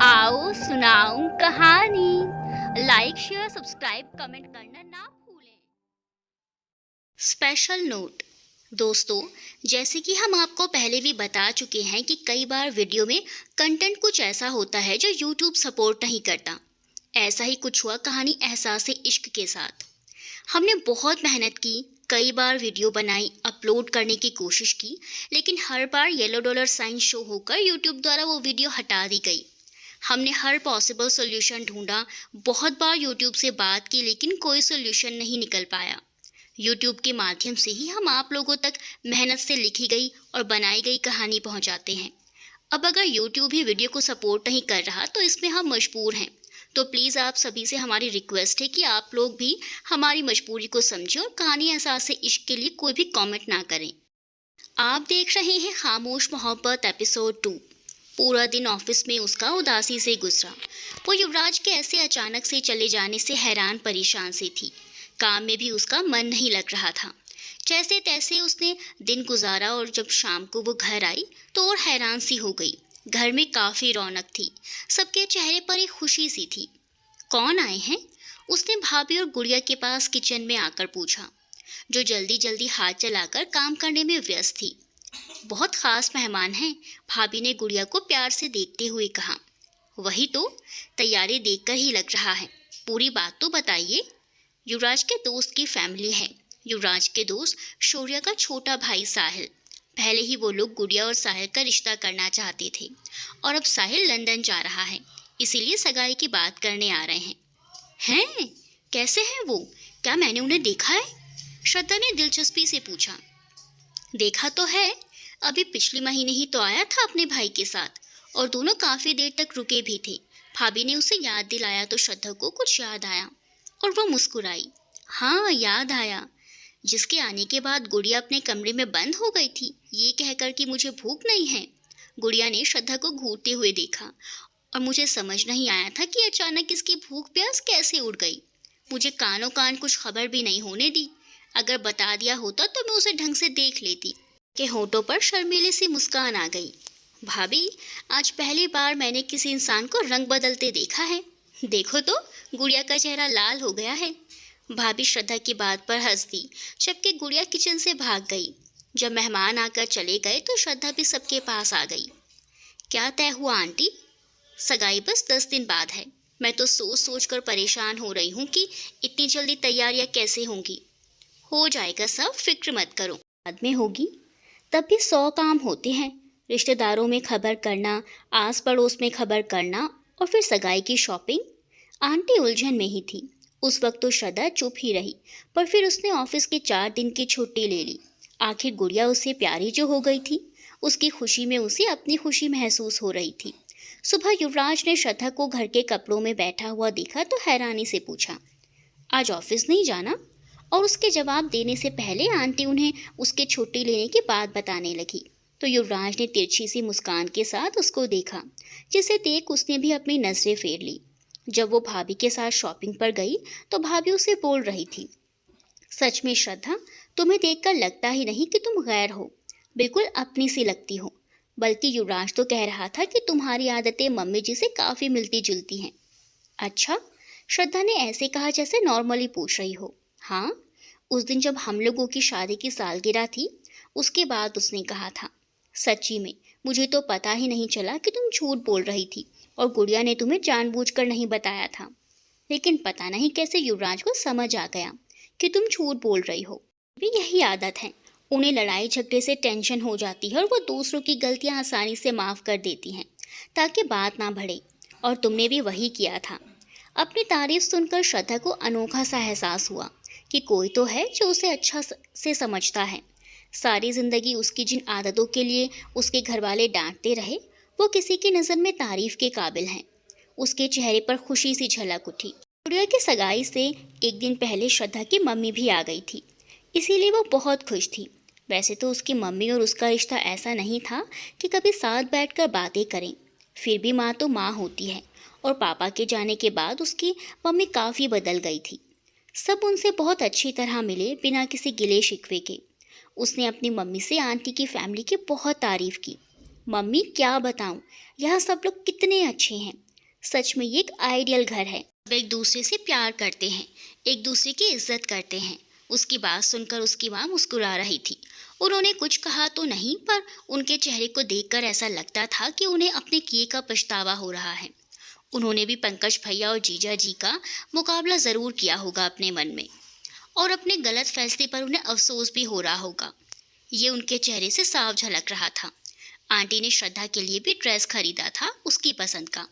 आओ सुनाऊं कहानी। लाइक शेयर सब्सक्राइब कमेंट करना ना भूलें। Special note. दोस्तों, जैसे कि हम आपको पहले भी बता चुके हैं कि कई बार वीडियो में कंटेंट कुछ ऐसा होता है जो यूट्यूब सपोर्ट नहीं करता। ऐसा ही कुछ हुआ कहानी एहसास इश्क के साथ। हमने बहुत मेहनत की, कई बार वीडियो बनाई, अपलोड करने की कोशिश की, लेकिन हर बार येलो डॉलर साइन शो होकर यूट्यूब द्वारा वो वीडियो हटा दी गई। हमने हर पॉसिबल सॉल्यूशन ढूंढा, बहुत बार यूट्यूब से बात की, लेकिन कोई सॉल्यूशन नहीं निकल पाया। यूट्यूब के माध्यम से ही हम आप लोगों तक मेहनत से लिखी गई और बनाई गई कहानी पहुंचाते हैं। अब अगर यूट्यूब ही वीडियो को सपोर्ट नहीं कर रहा तो इसमें हम मजबूर हैं। तो प्लीज़ आप सभी से हमारी रिक्वेस्ट है कि आप लोग भी हमारी मजबूरी को समझें और कहानी एहसास इश्क के लिए कोई भी कमेंट ना करें। आप देख रहे हैं खामोश मोहब्बत एपिसोड 2। पूरा दिन ऑफिस में उसका उदासी से गुजरा। वो युवराज के ऐसे अचानक से चले जाने से हैरान परेशान सी थी। काम में भी उसका मन नहीं लग रहा था। जैसे तैसे उसने दिन गुजारा और जब शाम को वो घर आई तो और हैरान सी हो गई। घर में काफ़ी रौनक थी, सबके चेहरे पर एक खुशी सी थी। कौन आए हैं? उसने भाभी और गुड़िया के पास किचन में आकर पूछा, जो जल्दी जल्दी हाथ चलाकर काम करने में व्यस्त थी। बहुत खास मेहमान हैं, भाभी ने गुड़िया को प्यार से देखते हुए कहा। वही तो, तैयारी देखकर ही लग रहा है। पूरी बात तो बताइए। युवराज के दोस्त की फैमिली है। युवराज के दोस्त शौर्य का छोटा भाई साहिल। पहले ही वो लोग गुड़िया और साहिल का रिश्ता करना चाहते थे और अब साहिल लंदन जा रहा है, इसीलिए सगाई की बात करने आ रहे हैं। हैं? कैसे हैं वो? क्या मैंने उन्हें देखा है? श्रद्धा ने दिलचस्पी से पूछा। देखा तो है, अभी पिछले महीने ही तो आया था अपने भाई के साथ और दोनों काफी देर तक रुके भी थे। भाभी ने उसे याद दिलाया तो श्रद्धा को कुछ याद आया और वो मुस्कुराई। हाँ, याद आया। जिसके आने के बाद गुड़िया अपने कमरे में बंद हो गई थी, ये कहकर कि मुझे भूख नहीं है। गुड़िया ने श्रद्धा को घूरते हुए देखा और मुझे समझ नहीं आया था कि अचानक इसकी भूख प्यास कैसे उड़ गई। मुझे कानों कान कुछ खबर भी नहीं होने दी। अगर बता दिया होता तो मैं उसे ढंग से देख लेती। के होठों पर शर्मीले सी मुस्कान आ गई। भाभी, आज पहली बार मैंने किसी इंसान को रंग बदलते देखा है। देखो तो, गुड़िया का चेहरा लाल हो गया है। भाभी श्रद्धा की बात पर हंस दी, जबकि गुड़िया किचन से भाग गई। जब मेहमान आकर चले गए तो श्रद्धा भी सबके पास आ गई। क्या तय हुआ आंटी? सगाई बस 10 दिन बाद है। मैं तो सोच सोच कर परेशान हो रही हूँ कि इतनी जल्दी तैयारियाँ कैसे होंगी। हो जाएगा सब, फिक्र मत करो, बाद में होगी। तब भी 100 काम होते हैं। रिश्तेदारों में खबर करना, आस पड़ोस में खबर करना और फिर सगाई की शॉपिंग। आंटी उलझन में ही थी। उस वक्त तो श्रद्धा चुप ही रही, पर फिर उसने ऑफिस के 4 दिन की छुट्टी ले ली। आखिर गुड़िया उससे प्यारी जो हो गई थी, उसकी खुशी में उसे अपनी खुशी महसूस हो रही थी। सुबह युवराज ने श्रद्धा को घर के कपड़ों में बैठा हुआ देखा तो हैरानी से पूछा, आज ऑफिस नहीं जाना? और उसके जवाब देने से पहले आंटी उन्हें उसके छुट्टी लेने की बात बताने लगी तो युवराज ने तिरछी सी मुस्कान के साथ उसको देखा, जिसे देख उसने भी अपनी नजरें फेर ली। जब वो भाभी के साथ शॉपिंग पर गई तो भाभी उसे बोल रही थी, सच में श्रद्धा, तुम्हें देखकर लगता ही नहीं कि तुम गैर हो, बिल्कुल अपनी सी लगती हो। बल्कि युवराज तो कह रहा था कि तुम्हारी आदतें मम्मी जी से काफी मिलती जुलती हैं। अच्छा? श्रद्धा ने ऐसे कहा जैसे नॉर्मली पूछ रही हो। हाँ, उस दिन जब हम लोगों की शादी की सालगिरह थी, उसके बाद उसने कहा था। सच्ची में मुझे तो पता ही नहीं चला कि तुम झूठ बोल रही थी और गुड़िया ने तुम्हें जानबूझकर नहीं बताया था। लेकिन पता नहीं कैसे युवराज को समझ आ गया कि तुम झूठ बोल रही हो। भी यही आदत है, उन्हें लड़ाई झगड़े से टेंशन हो जाती है और वो दूसरों की गलतियां आसानी से माफ़ कर देती हैं ताकि बात ना बढ़े। और तुमने भी वही किया था। अपनी तारीफ सुनकर श्रद्धा को अनोखा सा एहसास हुआ कि कोई तो है जो उसे अच्छा से समझता है। सारी ज़िंदगी उसकी जिन आदतों के लिए उसके घर वाले डांटते रहे, वो किसी की नज़र में तारीफ के काबिल हैं। उसके चेहरे पर खुशी सी झलक उठी। गुड़िया की सगाई से एक दिन पहले श्रद्धा की मम्मी भी आ गई थी, इसीलिए वो बहुत खुश थी। वैसे तो उसकी मम्मी और उसका रिश्ता ऐसा नहीं था कि कभी साथ बैठकर बातें करें, फिर भी माँ तो माँ होती है और पापा के जाने के बाद उसकी मम्मी काफ़ी बदल गई थी। सब उनसे बहुत अच्छी तरह मिले बिना किसी गिले शिकवे के। उसने अपनी मम्मी से आंटी की फैमिली की बहुत तारीफ़ की। मम्मी, क्या बताऊं, यहाँ सब लोग कितने अच्छे हैं। सच में ये एक आइडियल घर है। सब एक दूसरे से प्यार करते हैं, एक दूसरे की इज्जत करते हैं। उसकी बात सुनकर उसकी माँ मुस्कुरा रही थी। उन्होंने कुछ कहा तो नहीं, पर उनके चेहरे को देखकर ऐसा लगता था कि उन्हें अपने किए का पछतावा हो रहा है। उन्होंने भी पंकज भैया और जीजा जी का मुकाबला जरूर किया होगा अपने मन में, और अपने गलत फैसले पर उन्हें अफसोस भी हो रहा होगा। ये उनके चेहरे से साफ झलक रहा था। आंटी ने श्रद्धा के लिए भी ड्रेस खरीदा था, उसकी पसंद का।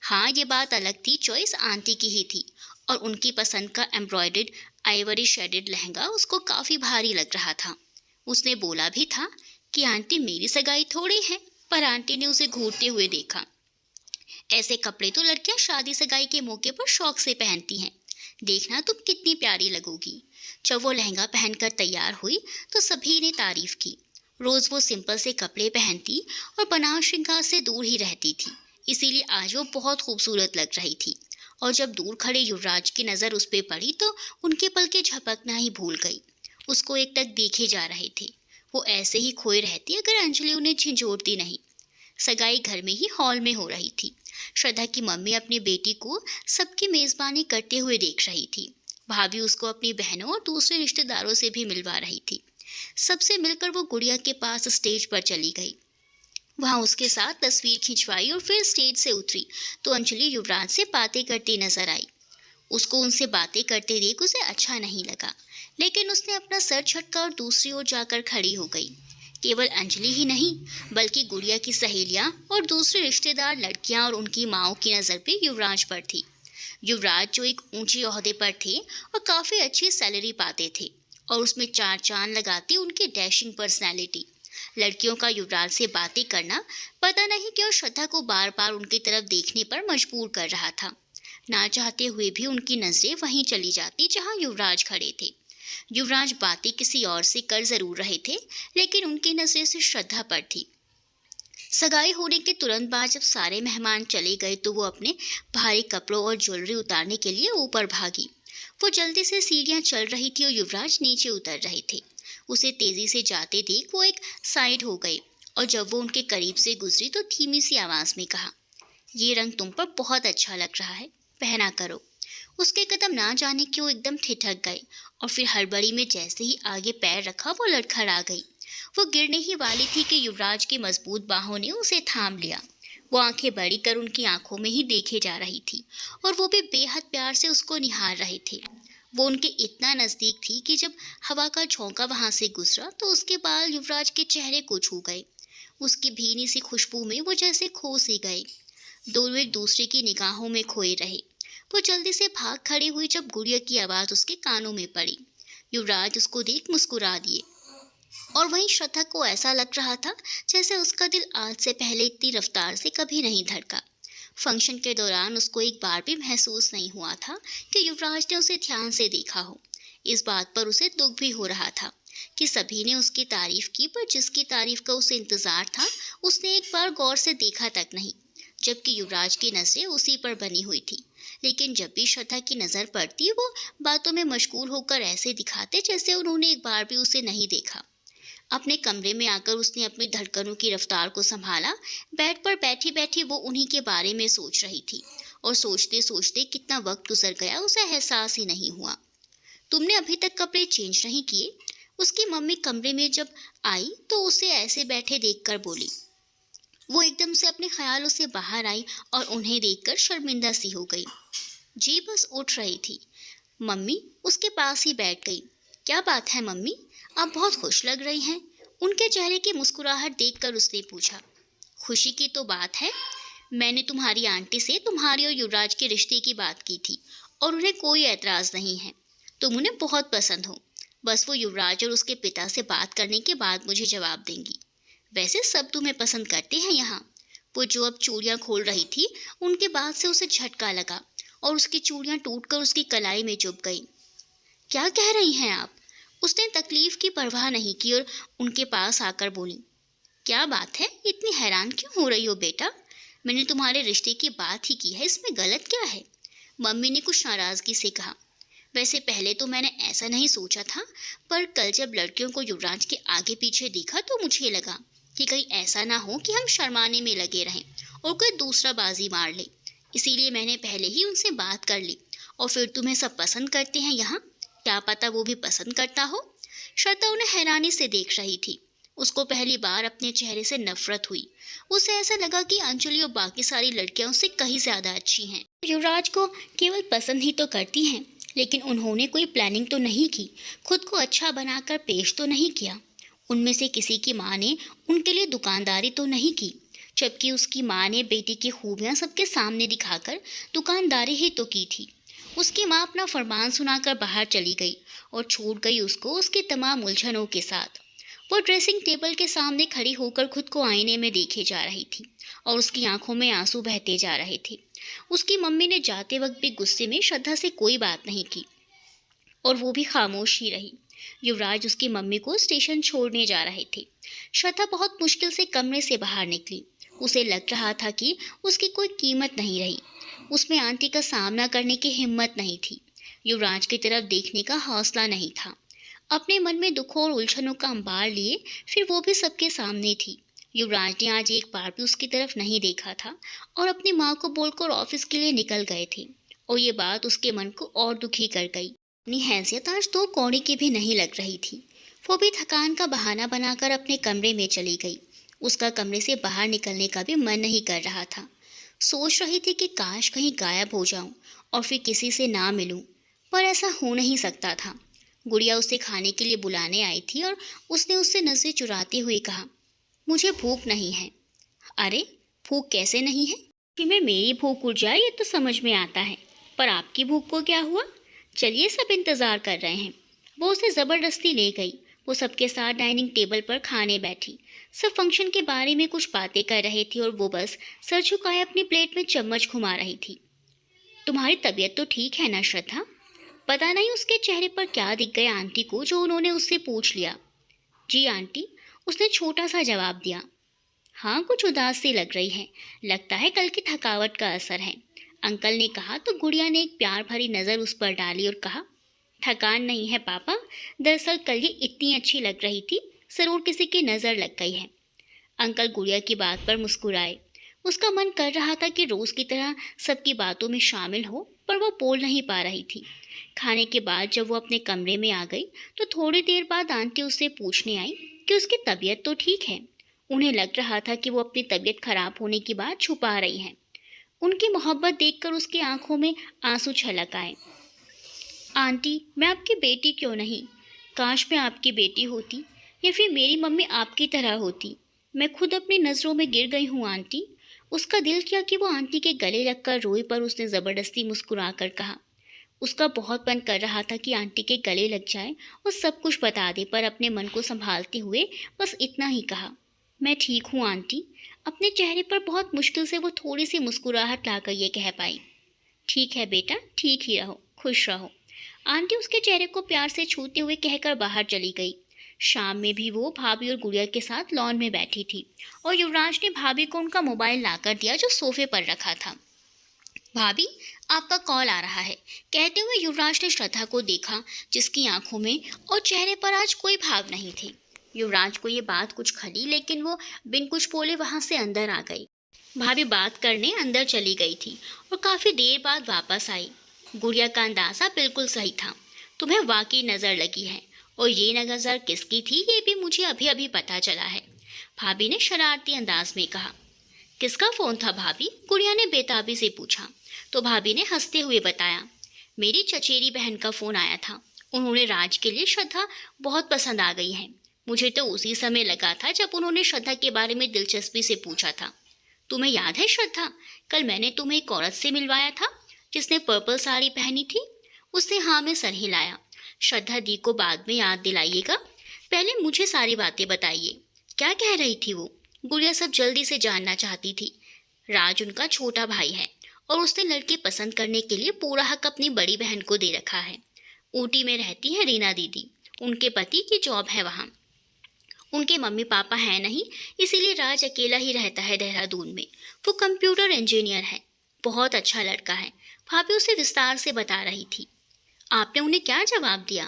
हाँ, ये बात अलग थी, चॉइस आंटी की ही थी, और उनकी पसंद का एम्ब्रॉयडर्ड आइवरी शेडेड लहंगा उसको काफ़ी भारी लग रहा था। उसने बोला भी था कि आंटी मेरी सगाई थोड़ी है, पर आंटी ने उसे घूरते हुए देखा। ऐसे कपड़े तो लड़कियां शादी सगाई के मौके पर शौक से पहनती हैं। देखना तुम कितनी प्यारी लगोगी। जब वो लहंगा पहनकर तैयार हुई तो सभी ने तारीफ की। रोज वो सिंपल से कपड़े पहनती और बनाव श्रृंगार से दूर ही रहती थी, इसीलिए आज वो बहुत खूबसूरत लग रही थी। और जब दूर खड़े युवराज की नज़र उस पर पड़ी तो उनके पलके झपकना ही भूल गई। उसको एकटक देखे जा रहे थे। वो ऐसे ही खोए रहती अगर अंजलि उन्हें झिझोड़ती नहीं। सगाई घर में ही हॉल में हो रही थी। श्रद्धा की मम्मी अपनी बेटी को सबकी मेजबानी करते हुए देख रही थी। भाभी उसको अपनी बहनों और दूसरे रिश्तेदारों से भी मिलवा रही थी। सबसे मिलकर वो गुड़िया के पास स्टेज पर चली गई। वहाँ उसके साथ तस्वीर खिंचवाई और फिर स्टेज से उतरी तो अंजलि युवराज से बातें करती नजर आई। उसको उनसे बातें करते देख उसे अच्छा नहीं लगा, लेकिन उसने अपना सर झटका और दूसरी ओर जाकर खड़ी हो गई। केवल अंजलि ही नहीं, बल्कि गुड़िया की सहेलियां और दूसरे रिश्तेदार लड़कियां और उनकी माओं की नज़र भी युवराज पर थी। युवराज जो एक ऊंचे ओहदे पर थे और काफ़ी अच्छी सैलरी पाते थे, और उसमें चार चांद लगाती उनकी डैशिंग पर्सनैलिटी। लड़कियों का युवराज से बातें करना पता नहीं क्यों श्रद्धा को बार बार उनकी तरफ देखने पर मजबूर कर रहा था। ना चाहते हुए भी उनकी नजरें वहीं चली जाती जहां युवराज खड़े थे। युवराज बातें किसी और से कर जरूर रहे थे, लेकिन उनकी नजरें से श्रद्धा पर थी। सगाई होने के तुरंत बाद जब सारे मेहमान चले गए तो वो अपने भारी कपड़ों और ज्वेलरी उतारने के लिए ऊपर भागी। वो जल्दी से सीढ़ियां चल रही थी और युवराज नीचे उतर रहे थे। उसे तेजी से जाते देख वो एक साइड हो गई, और जब वो उनके करीब से गुजरी तो धीमी सी आवाज में कहा, ये रंग तुम पर बहुत अच्छा लग रहा है, पहना करो। उसके कदम ना जाने क्यों एकदम ठिठक गए, और फिर हड़बड़ी में जैसे ही आगे पैर रखा वो लड़खड़ा गई। वो गिरने ही वाली थी कि युवराज की मजबूत बाहों ने उसे थाम लिया। वो आंखें बड़ी कर उनकी आंखों में ही देखे जा रही थी, और वो भी बेहद प्यार से उसको निहार रहे थे। वो उनके इतना नजदीक थी कि जब हवा का झोंका वहां से गुजरा तो उसके बाल युवराज के चेहरे को छू गए। उसकी भीनी सी खुशबू में वो जैसे खो सी गए। दोनों एक दूसरे की निगाहों में खोए रहे। वो जल्दी से भाग खड़ी हुई जब गुड़िया की आवाज उसके कानों में पड़ी। युवराज उसको देख मुस्कुरा दिए, और वहीं श्रद्धा को ऐसा लग रहा था जैसे उसका दिल आज से पहले इतनी रफ्तार से कभी नहीं धड़का। फंक्शन के दौरान उसको एक बार भी महसूस नहीं हुआ था कि युवराज ने उसे ध्यान से देखा हो। इस बात पर उसे दुख भी हो रहा था कि सभी ने उसकी तारीफ की, पर जिसकी तारीफ का उसे इंतजार था उसने एक बार गौर से देखा तक नहीं, जबकि युवराज की नजरें उसी पर बनी हुई थी। लेकिन जब भी श्रद्धा की नजर पड़ती वो बातों में मशगूल होकर ऐसे दिखाते जैसे उन्होंने एक बार भी उसे नहीं देखा। अपने कमरे में आकर उसने अपनी धड़कनों की रफ्तार को संभाला। बेड पर बैठी बैठी वो उन्हीं के बारे में सोच रही थी, और सोचते सोचते कितना वक्त गुजर गया उसे एहसास ही नहीं हुआ। तुमने अभी तक कपड़े चेंज नहीं किए? उसकी मम्मी कमरे में जब आई तो उसे ऐसे बैठे देखकर बोली। वो एकदम से अपने ख्यालों से बाहर आई और उन्हें देखकर शर्मिंदा सी हो गई। जी बस उठ रही थी। मम्मी उसके पास ही बैठ गई। क्या बात है मम्मी, आप बहुत खुश लग रही हैं। उनके चेहरे की मुस्कुराहट देखकर उसने पूछा। खुशी की तो बात है, मैंने तुम्हारी आंटी से तुम्हारी और युवराज के रिश्ते की बात की थी, और उन्हें कोई एतराज़ नहीं है। तुम उन्हें बहुत पसंद हो। बस वो युवराज और उसके पिता से बात करने के बाद मुझे जवाब देंगी। वैसे सब तुम्हें पसंद करते हैं यहाँ। वो जो अब चूड़ियाँ खोल रही थी उनके बाद से उसे झटका लगा, और उसकी चूड़ियाँ टूटकर उसकी कलाई में चुभ गई। क्या कह रही हैं आप? उसने तकलीफ की परवाह नहीं की और उनके पास आकर बोली। क्या बात है, इतनी हैरान क्यों हो रही हो बेटा? मैंने तुम्हारे रिश्ते की बात ही की है, इसमें गलत क्या है? मम्मी ने कुछ नाराजगी से कहा। वैसे पहले तो मैंने ऐसा नहीं सोचा था, पर कल जब लड़कियों को युवराज के आगे पीछे देखा तो मुझे लगा कि कहीं ऐसा ना हो कि हम शर्माने में लगे रहें और कोई दूसरा बाजी मार ले। इसीलिए मैंने पहले ही उनसे बात कर ली। और फिर तुम्हें सब पसंद करते हैं यहाँ, क्या पता वो भी पसंद करता हो। श्रद्धा उन्हें हैरानी से देख रही थी। उसको पहली बार अपने चेहरे से नफरत हुई। उसे ऐसा लगा कि अंजलि और बाकी सारी लड़कियां उससे कहीं ज्यादा अच्छी हैं। युवराज को केवल पसंद ही तो करती हैं, लेकिन उन्होंने कोई प्लानिंग तो नहीं की, खुद को अच्छा बनाकर पेश तो नहीं किया। उनमें से किसी की माँ ने उनके लिए दुकानदारी तो नहीं की, जबकि उसकी माँ ने बेटी की खूबियाँ सबके सामने दिखाकर दुकानदारी ही तो की थी। उसकी माँ अपना फरमान सुनाकर बाहर चली गई और छूट गई उसको उसकी तमाम उलझनों के साथ। वो ड्रेसिंग टेबल के सामने खड़ी होकर खुद को आईने में देखे जा रही थी और उसकी आंखों में आंसू बहते जा रहे थे। उसकी मम्मी ने जाते वक्त भी गुस्से में श्रद्धा से कोई बात नहीं की और वो भी खामोश ही रही। युवराज उसकी मम्मी को स्टेशन छोड़ने जा रहे थे। श्रद्धा बहुत मुश्किल से कमरे से बाहर निकली। उसे लग रहा था कि उसकी कोई कीमत नहीं रही। उसमें आंटी का सामना करने की हिम्मत नहीं थी। युवराज की तरफ देखने का हौसला नहीं था। अपने मन में दुखों और उलझनों का अंबार लिए फिर वो भी सबके सामने थी। युवराज ने आज एक बार भी उसकी तरफ नहीं देखा था और अपनी माँ को बोलकर ऑफिस के लिए निकल गए थे। और ये बात उसके मन को और दुखी कर गई। अपनी हैसियत आज 2 कौड़ी की भी नहीं लग रही थी। वो भी थकान का बहाना बनाकर अपने कमरे में चली गई। उसका कमरे से बाहर निकलने का भी मन नहीं कर रहा था। सोच रही थी कि काश कहीं गायब हो जाऊं और फिर किसी से ना मिलूं, पर ऐसा हो नहीं सकता था। गुड़िया उसे खाने के लिए बुलाने आई थी और उसने उससे नजरें चुराते हुए कहा, मुझे भूख नहीं है। अरे, भूख कैसे नहीं है? कि मैं मेरी भूख उड़ जाए ये तो समझ में आता है, पर आपकी भूख को क्या हुआ? चलिए, सब इंतज़ार कर रहे हैं। वो उसे ज़बरदस्ती ले गई। वो सबके साथ डाइनिंग टेबल पर खाने बैठी। सब फंक्शन के बारे में कुछ बातें कर रहे थे और वो बस सर झुकाए अपनी प्लेट में चम्मच घुमा रही थी। तुम्हारी तबीयत तो ठीक है ना श्रद्धा? पता नहीं उसके चेहरे पर क्या दिख गया आंटी को, जो उन्होंने उससे पूछ लिया। जी आंटी, उसने छोटा सा जवाब दिया। हाँ, कुछ उदास सी लग रही है, लगता है कल की थकावट का असर है, अंकल ने कहा। तो गुड़िया ने एक प्यार भरी नज़र उस पर डाली और कहा, थकान नहीं है पापा, दरअसल कल ये इतनी अच्छी लग रही थी, ज़रूर किसी की नज़र लग गई है। अंकल गुड़िया की बात पर मुस्कुराए। उसका मन कर रहा था कि रोज़ की तरह सबकी बातों में शामिल हो, पर वो बोल नहीं पा रही थी। खाने के बाद जब वो अपने कमरे में आ गई तो थोड़ी देर बाद आंटी उससे पूछने आई कि उसकी तबीयत तो ठीक है। उन्हें लग रहा था कि वो अपनी तबीयत खराब होने की बात छुपा रही है। उनकी मोहब्बत देखकर उसकी आंखों में आंसू छलक आए। आंटी, मैं आपकी बेटी क्यों नहीं? काश मैं आपकी बेटी होती, या फिर मेरी मम्मी आपकी तरह होती। मैं खुद अपनी नज़रों में गिर गई हूँ आंटी। उसका दिल किया कि वो आंटी के गले लगकर रोए, पर उसने ज़बरदस्ती मुस्कुरा कर कहा। उसका बहुत मन कर रहा था कि आंटी के गले लग जाए और सब कुछ बता दे, पर अपने मन को संभालते हुए बस इतना ही कहा, मैं ठीक हूँ आंटी। अपने चेहरे पर बहुत मुश्किल से वो थोड़ी सी मुस्कुराहट लाकर ये कह पाई। ठीक है बेटा, ठीक ही रहो, खुश रहो। आंटी उसके चेहरे को प्यार से छूते हुए कहकर बाहर चली गई। शाम में भी वो भाभी और गुड़िया के साथ लॉन में बैठी थी और युवराज ने भाभी को उनका मोबाइल लाकर दिया जो सोफे पर रखा था। भाभी, आपका कॉल आ रहा है, कहते हुए युवराज ने श्रद्धा को देखा, जिसकी आंखों में और चेहरे पर आज कोई भाव नहीं थे। युवराज को ये बात कुछ खली, लेकिन वो बिन कुछ बोले वहां से अंदर आ गई। भाभी बात करने अंदर चली गई थी और काफी देर बाद वापस आई। गुड़िया का अंदाजा बिल्कुल सही था, तुम्हें वाकई नजर लगी है, और ये नजर किसकी थी ये भी मुझे अभी अभी पता चला है, भाभी ने शरारती अंदाज में कहा। किसका फोन था भाभी? गुड़िया ने बेताबी से पूछा। तो भाभी ने हंसते हुए बताया, मेरी चचेरी बहन का फ़ोन आया था। उन्होंने राज के लिए श्रद्धा बहुत पसंद आ गई है। मुझे तो उसी समय लगा था जब उन्होंने श्रद्धा के बारे में दिलचस्पी से पूछा था। तुम्हें याद है श्रद्धा, कल मैंने तुम्हें एक औरत से मिलवाया था जिसने पर्पल साड़ी पहनी थी? उसने हाँ में सर हिलाया। श्रद्धा दी को बाद में याद दिलाइएगा, पहले मुझे सारी बातें बताइए, क्या कह रही थी वो? गुड़िया सब जल्दी से जानना चाहती थी। राज उनका छोटा भाई है और उसने लड़की पसंद करने के लिए पूरा हक अपनी बड़ी बहन को दे रखा है। ऊटी में रहती है रीना दीदी, उनके पति की जॉब है वहाँ। उनके मम्मी पापा हैं नहीं, इसीलिए राज अकेला ही रहता है देहरादून में। वो कंप्यूटर इंजीनियर है, बहुत अच्छा लड़का है, भाभी उसे विस्तार से बता रही थी। आपने उन्हें क्या जवाब दिया?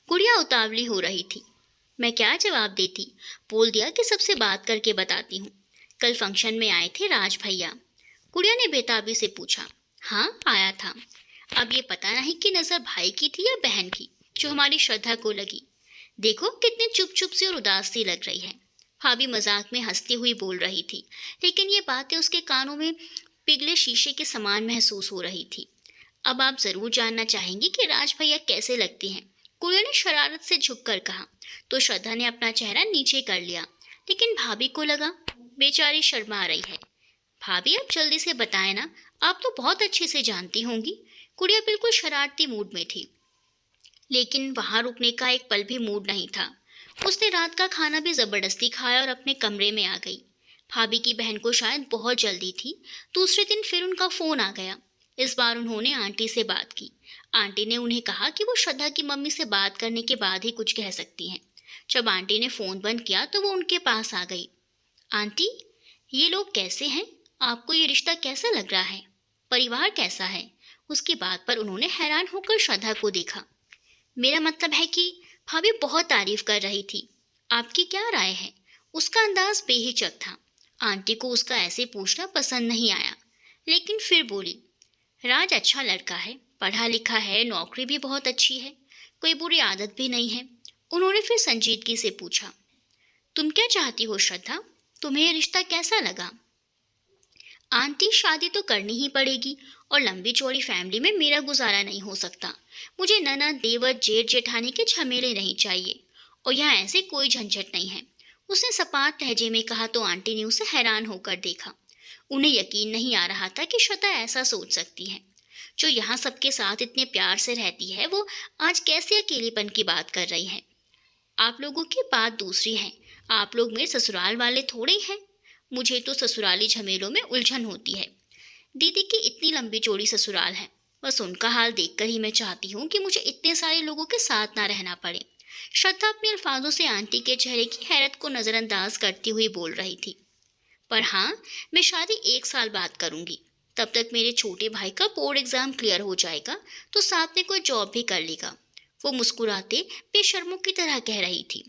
गुड़िया उतावली हो रही थी। मैं क्या जवाब देती, बोल दिया कि सबसे बात करके बताती हूँ। कल फंक्शन में आए थे राज भैया। गुड़िया ने बेताबी से पूछा। हाँ, आया था। अब ये पता नहीं कि नजर भाई की थी या बहन की जो हमारी श्रद्धा को लगी। देखो कितनी चुप चुप सी और उदास सी लग रही है। भाभी मजाक में हंसती हुई बोल रही थी, लेकिन ये बातें उसके कानों में पिघले शीशे के समान महसूस हो रही थी। अब आप जरूर जानना चाहेंगी कि राज भैया कैसे लगती हैं? गुड़िया ने शरारत से झुककर कहा। तो श्रद्धा ने अपना चेहरा नीचे कर लिया, लेकिन भाभी को लगा बेचारी शर्मा रही है। भाभी आप जल्दी से बताएं ना, आप तो बहुत अच्छे से जानती होंगी। गुड़िया बिल्कुल शरारती मूड में थी, लेकिन वहां रुकने का एक पल भी मूड नहीं था। उसने रात का खाना भी जबरदस्ती खाया और अपने कमरे में आ गई। भाभी की बहन को शायद बहुत जल्दी थी। दूसरे दिन फिर उनका फोन आ गया। इस बार उन्होंने आंटी से बात की। आंटी ने उन्हें कहा कि वो श्रद्धा की मम्मी से बात करने के बाद ही कुछ कह सकती हैं। जब आंटी ने फोन बंद किया तो वो उनके पास आ गई। आंटी, ये लोग कैसे हैं? आपको ये रिश्ता कैसा लग रहा है? परिवार कैसा है? उसकी बात पर उन्होंने हैरान होकर श्रद्धा को देखा। मेरा मतलब है कि भाभी बहुत तारीफ कर रही थी। आपकी क्या राय है? उसका अंदाज बेहिचक था। आंटी को उसका ऐसे पूछना पसंद नहीं आया, लेकिन फिर बोली, राज अच्छा लड़का है, पढ़ा लिखा है, नौकरी भी बहुत अच्छी है, कोई बुरी आदत भी नहीं है। उन्होंने फिर संजीदगी से पूछा, तुम क्या चाहती हो श्रद्धा? तुम्हें ये रिश्ता कैसा लगा? आंटी, शादी तो करनी ही पड़ेगी और लंबी चौड़ी फैमिली में मेरा गुजारा नहीं हो सकता। मुझे ननद, देवर, जेठ जेठानी के झमेले नहीं चाहिए, और यहाँ ऐसे कोई झंझट नहीं है। उसने सपाट लहजे में कहा तो आंटी ने उसे हैरान होकर देखा। उन्हें यकीन नहीं आ रहा था कि श्रद्धा ऐसा सोच सकती है। जो यहाँ सबके साथ इतने प्यार से रहती है, वो आज कैसे अकेलेपन की बात कर रही है। आप लोगों की बात दूसरी है। आप लोग मेरे ससुराल वाले थोड़े ही हैं। मुझे तो ससुराली झमेलों में उलझन होती है। दीदी की इतनी लंबी चौड़ी ससुराल है, बस उनका हाल देखकर ही मैं चाहती हूँ कि मुझे इतने सारे लोगों के साथ ना रहना पड़े। श्रद्धा अपने अल्फाजों से आंटी के चेहरे की हैरत को नज़रअंदाज करती हुई बोल रही थी। पर हाँ, मैं शादी 1 साल बाद करूँगी। तब तक मेरे छोटे भाई का बोर्ड एग्ज़ाम क्लियर हो जाएगा तो साथ में कोई जॉब भी कर लेगा। वो मुस्कुराते बेशर्मों की तरह कह रही थी।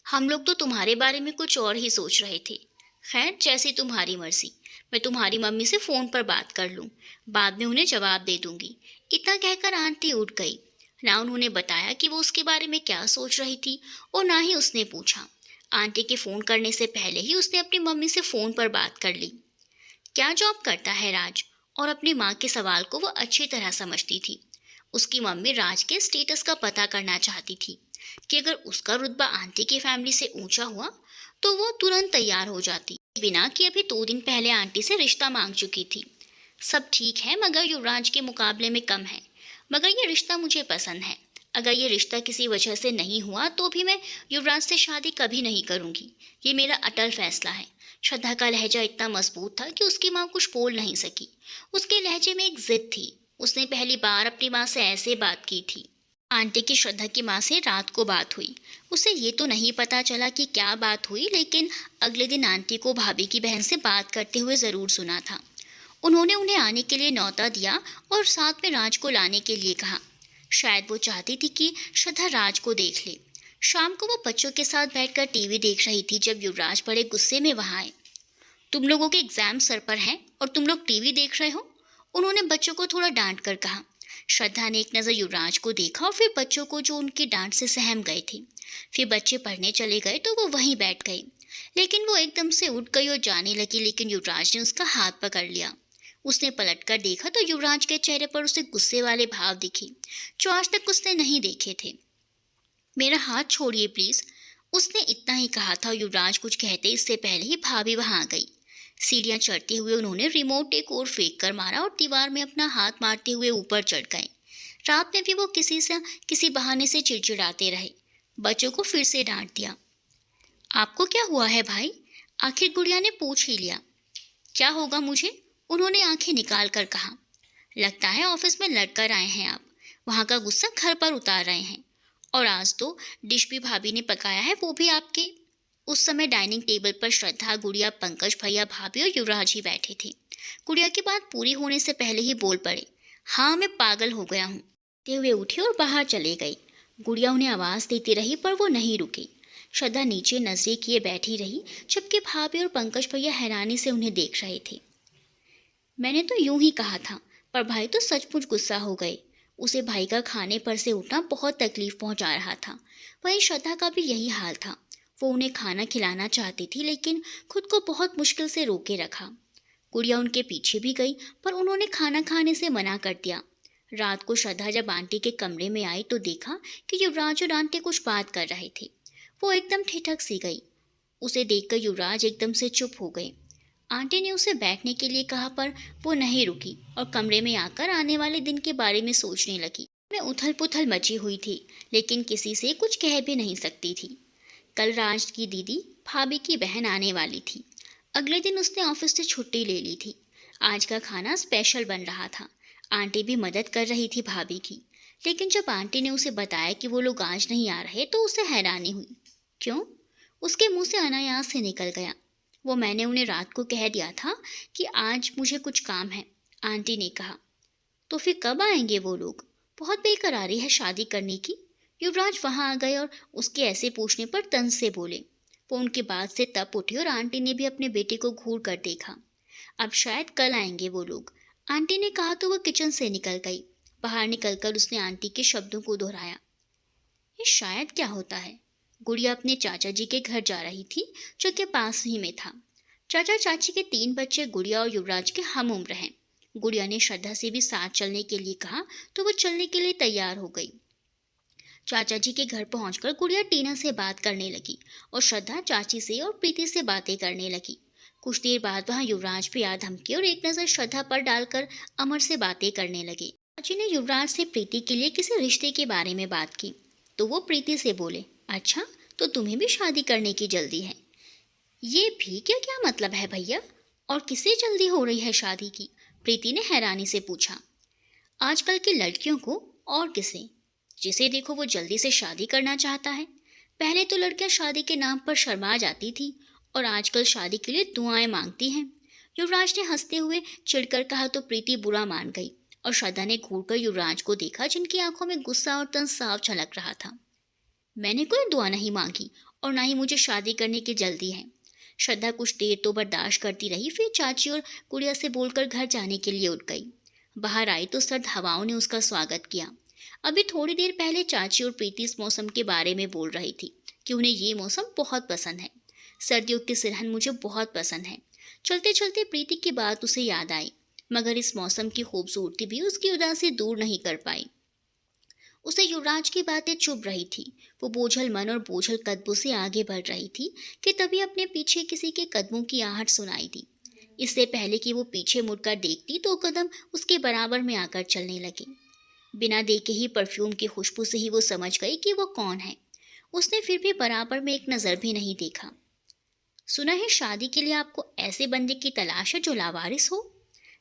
हम लोग तो तुम्हारे बारे में कुछ और ही सोच रहे थे। खैर, जैसी तुम्हारी मर्जी। मैं तुम्हारी मम्मी से फ़ोन पर बात कर लूँ, बाद में उन्हें जवाब दे दूँगी। इतना कहकर आंटी उठ गई। ना उन्होंने बताया कि वो उसके बारे में क्या सोच रही थी, और ना ही उसने पूछा। आंटी के फ़ोन करने से पहले ही उसने अपनी मम्मी से फ़ोन पर बात कर ली। क्या जॉब करता है राज? और अपनी माँ के सवाल को वो अच्छी तरह समझती थी। उसकी मम्मी राज के स्टेटस का पता करना चाहती थी कि अगर उसका रुतबा आंटी की फैमिली से ऊंचा हुआ तो वो तुरंत तैयार हो जाती, बिना कि अभी 2 दिन पहले आंटी से रिश्ता मांग चुकी थी। सब ठीक है, मगर युवराज के मुकाबले में कम है। मगर ये रिश्ता मुझे पसंद है। अगर ये रिश्ता किसी वजह से नहीं हुआ तो भी मैं युवराज से शादी कभी नहीं करूँगी। ये मेरा अटल फैसला है। श्रद्धा का लहजा इतना मजबूत था कि उसकी माँ कुछ बोल नहीं सकी। उसके लहजे में एक जिद थी। उसने पहली बार अपनी माँ से ऐसे बात की थी। आंटी की श्रद्धा की माँ से रात को बात हुई। उसे ये तो नहीं पता चला कि क्या बात हुई, लेकिन अगले दिन आंटी को भाभी की बहन से बात करते हुए ज़रूर सुना था। उन्होंने उन्हें आने के लिए न्योता दिया और साथ में राज को लाने के लिए कहा। शायद वो चाहती थी कि श्रद्धा राज को देख ले। शाम को वो बच्चों के साथ बैठकर टीवी देख रही थी जब युवराज बड़े गुस्से में वहाँ आए। तुम लोगों के एग्जाम सर पर हैं और तुम लोग टीवी देख रहे हो? उन्होंने बच्चों को थोड़ा डांट कर कहा। श्रद्धा ने एक नज़र युवराज को देखा और फिर बच्चों को, जो उनकी डांट से सहम गए थे। फिर बच्चे पढ़ने चले गए तो वो वहीं बैठ गई, लेकिन वो एकदम से उठ गई और जाने लगी, लेकिन युवराज ने उसका हाथ पकड़ लिया। उसने पलटकर देखा तो युवराज के चेहरे पर उसे गुस्से वाले भाव दिखे जो आज तक उसने नहीं देखे थे। मेरा हाथ छोड़िए प्लीज़, उसने इतना ही कहा था। युवराज कुछ कहते इससे पहले ही भाभी वहाँ आ गई। सीढ़ियाँ चढ़ते हुए उन्होंने रिमोट एक ओर फेंक कर मारा और दीवार में अपना हाथ मारते हुए ऊपर चढ़ गए। रात में भी वो किसी बहाने से चिड़चिड़ाते रहे। बच्चों को फिर से डांट दिया। आपको क्या हुआ है भाई? आखिर गुड़िया ने पूछ ही लिया। क्या होगा मुझे? उन्होंने आंखें निकाल कर कहा। लगता है ऑफिस में लड़कर आए हैं आप, वहाँ का गुस्सा घर पर उतार रहे हैं। और आज तो डिश भी भाभी ने पकाया है, वो भी आपके। उस समय डाइनिंग टेबल पर श्रद्धा, गुड़िया, पंकज भैया, भाभी और युवराज ही बैठे थे। गुड़िया की बात पूरी होने से पहले ही बोल पड़े। हाँ, मैं पागल हो गया हूँ। कहते हुए उठी और बाहर चले गई। गुड़िया उन्हें आवाज़ देती रही पर वो नहीं रुकी। श्रद्धा नीचे नजरें किए बैठी रही, जबकि भाभी और पंकज भैया हैरानी से उन्हें देख रहे थे। मैंने तो यूं ही कहा था, पर भाई तो सचमुच गुस्सा हो गए। उसे भाई का खाने पर से उठना बहुत तकलीफ पहुंचा रहा था। वहीं श्रद्धा का भी यही हाल था। वो उन्हें खाना खिलाना चाहती थी, लेकिन खुद को बहुत मुश्किल से रोके रखा। गुड़िया उनके पीछे भी गई, पर उन्होंने खाना खाने से मना कर दिया। रात को श्रद्धा जब आंटी के कमरे में आई तो देखा कि युवराज और आंटी कुछ बात कर रहे थे। वो एकदम ठिठक सी गई। उसे देखकर युवराज एकदम से चुप हो गए। आंटी ने उसे बैठने के लिए कहा, पर वो नहीं रुकी और कमरे में आकर आने वाले दिन के बारे में सोचने लगी। मैं उथल पुथल मची हुई थी, लेकिन किसी से कुछ कह भी नहीं सकती थी। कल राज की दीदी भाभी की बहन आने वाली थी। अगले दिन उसने ऑफिस से छुट्टी ले ली थी। आज का खाना स्पेशल बन रहा था। आंटी भी मदद कर रही थी भाभी की। लेकिन जब आंटी ने उसे बताया कि वो लोग आज नहीं आ रहे तो उसे हैरानी हुई। क्यों? उसके मुंह से अनायास से निकल गया, वो मैंने उन्हें रात को कह दिया था कि आज मुझे कुछ काम है। आंटी ने कहा, तो फिर कब आएंगे वो लोग? बहुत बेकरारी है शादी करने की। युवराज वहां आ गए और उसके ऐसे पूछने पर तंज से बोले। वो उनके बाद से तब उठे और आंटी ने भी अपने बेटे को घूर कर देखा। अब शायद कल आएंगे वो लोग, आंटी ने कहा तो वह किचन से निकल गई। बाहर निकलकर उसने आंटी के शब्दों को दोहराया। ये शायद क्या होता है? गुड़िया अपने चाचा जी के घर जा रही थी, जो के पास ही में था। चाचा चाची के 3 बच्चे गुड़िया और युवराज के हम उम्र हैं। गुड़िया ने श्रद्धा से भी साथ चलने के लिए कहा तो वो चलने के लिए तैयार हो गई। चाचा जी के घर पहुंचकर गुड़िया टीना से बात करने लगी और श्रद्धा चाची से और प्रीति से बातें करने लगी। कुछ देर बाद वहां युवराज भी आ धमके और एक नजर श्रद्धा पर डालकर अमर से बातें करने लगे। चाची ने युवराज से प्रीति के लिए किसी रिश्ते के बारे में बात की तो वो प्रीति से बोले, अच्छा तो तुम्हें भी शादी करने की जल्दी है? ये भी क्या क्या मतलब है भैया? और किससे जल्दी हो रही है शादी की? प्रीति ने हैरानी से पूछा। आजकल की लड़कियों को, और किसे? जिसे देखो वो जल्दी से शादी करना चाहता है। पहले तो लड़कियां शादी के नाम पर शर्मा जाती थी और आजकल शादी के लिए दुआएं मांगती हैं। युवराज ने हंसते हुए चिढ़कर कहा तो प्रीति बुरा मान गई और श्रद्धा ने घूरकर युवराज को देखा, जिनकी आंखों में गुस्सा और तंज साफ झलक रहा था। मैंने कोई दुआ नहीं मांगी और ना ही मुझे शादी करने की जल्दी है। श्रद्धा कुछ देर तो बर्दाश्त करती रही, फिर चाची और गुड़िया से बोलकर घर जाने के लिए उठ गई। बाहर आई तो सर्द हवाओं ने उसका स्वागत किया। अभी थोड़ी देर पहले चाची और प्रीति इस मौसम के बारे में बोल रही थी कि उन्हें ये मौसम बहुत पसंद है। सर्दियों की सिरहन मुझे बहुत पसंद है। चलते चलते प्रीति की बात उसे याद आई, मगर इस मौसम की खूबसूरती भी उसकी उदासी दूर नहीं कर पाई। उसे युवराज की बातें चुभ रही थी। वो बोझल मन और बोझल कदमों से आगे बढ़ रही थी कि तभी अपने पीछे किसी के कदमों की आहट सुनाई दी। इससे पहले कि वो पीछे मुड़कर देखती तो कदम उसके बराबर में आकर चलने लगे। बिना देखे ही परफ्यूम की खुशबू से ही वो समझ गई कि वो कौन है। उसने फिर भी बराबर में एक नज़र भी नहीं देखा। सुना है शादी के लिए आपको ऐसे बंदे की तलाश है जो लावारिस हो,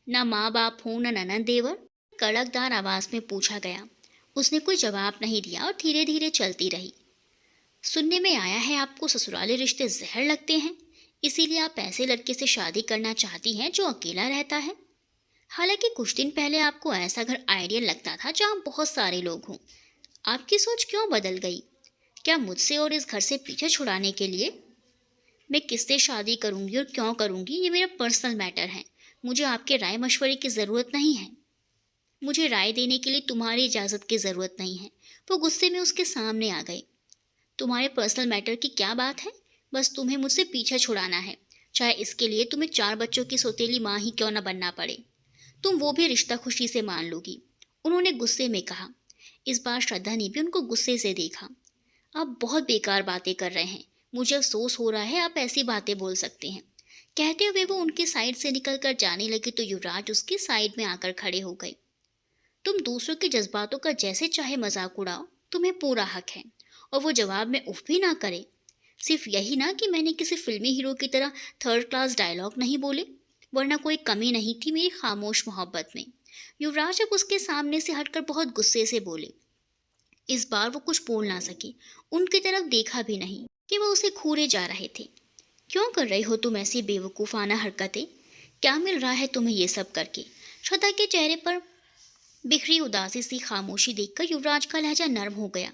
ना माँ बाप हो ना ननद देवर? कड़कदार आवाज में पूछा गया। उसने कोई जवाब नहीं दिया और धीरे धीरे चलती रही। सुनने में आया है आपको ससुराली रिश्ते जहर लगते हैं, इसीलिए आप ऐसे लड़के से शादी करना चाहती हैं जो अकेला रहता है। हालांकि कुछ दिन पहले आपको ऐसा घर आइडियल लगता था जहाँ बहुत सारे लोग हों। आपकी सोच क्यों बदल गई? क्या मुझसे और इस घर से पीछे छुड़ाने के लिए? मैं किससे शादी करूंगी और क्यों करूंगी ये मेरा पर्सनल मैटर है। मुझे आपके राय मशवरे की ज़रूरत नहीं है। मुझे राय देने के लिए तुम्हारी इजाज़त की ज़रूरत नहीं है। वो गुस्से में उसके सामने आ गए। तुम्हारे पर्सनल मैटर की क्या बात है? बस तुम्हें मुझसे पीछे छुड़ाना है, चाहे इसके लिए तुम्हें 4 बच्चों की सौतेली माँ ही क्यों न बनना पड़े। तुम वो भी रिश्ता खुशी से मान लोगी, उन्होंने गुस्से में कहा। इस बार श्रद्धा ने भी उनको गुस्से से देखा। आप बहुत बेकार बातें कर रहे हैं, मुझे अफसोस हो रहा है आप ऐसी बातें बोल सकते हैं। कहते हुए वो उनकी साइड से निकलकर जाने लगी तो युवराज उसकी साइड में आकर खड़े हो गए। तुम दूसरों के जज्बातों का जैसे चाहे मजाक उड़ाओ, तुम्हें पूरा हक है। और वो जवाब में उफ भी ना करे। सिर्फ यही ना कि मैंने किसी फिल्मी हीरो की तरह थर्ड क्लास डायलॉग नहीं बोले, वरना कोई कमी नहीं थी मेरी खामोश मोहब्बत में। युवराज अब उसके सामने से हटकर बहुत गुस्से से बोले। इस बार वो कुछ बोल ना सके, उनकी तरफ देखा भी नहीं कि वो उसे घूरे जा रहे थे। क्यों कर रही हो तुम ऐसी बेवकूफ़ाना हरकतें? क्या मिल रहा है तुम्हें ये सब करके? श्रद्धा के चेहरे पर बिखरी उदासी सी खामोशी देखकर युवराज का लहजा नर्म हो गया।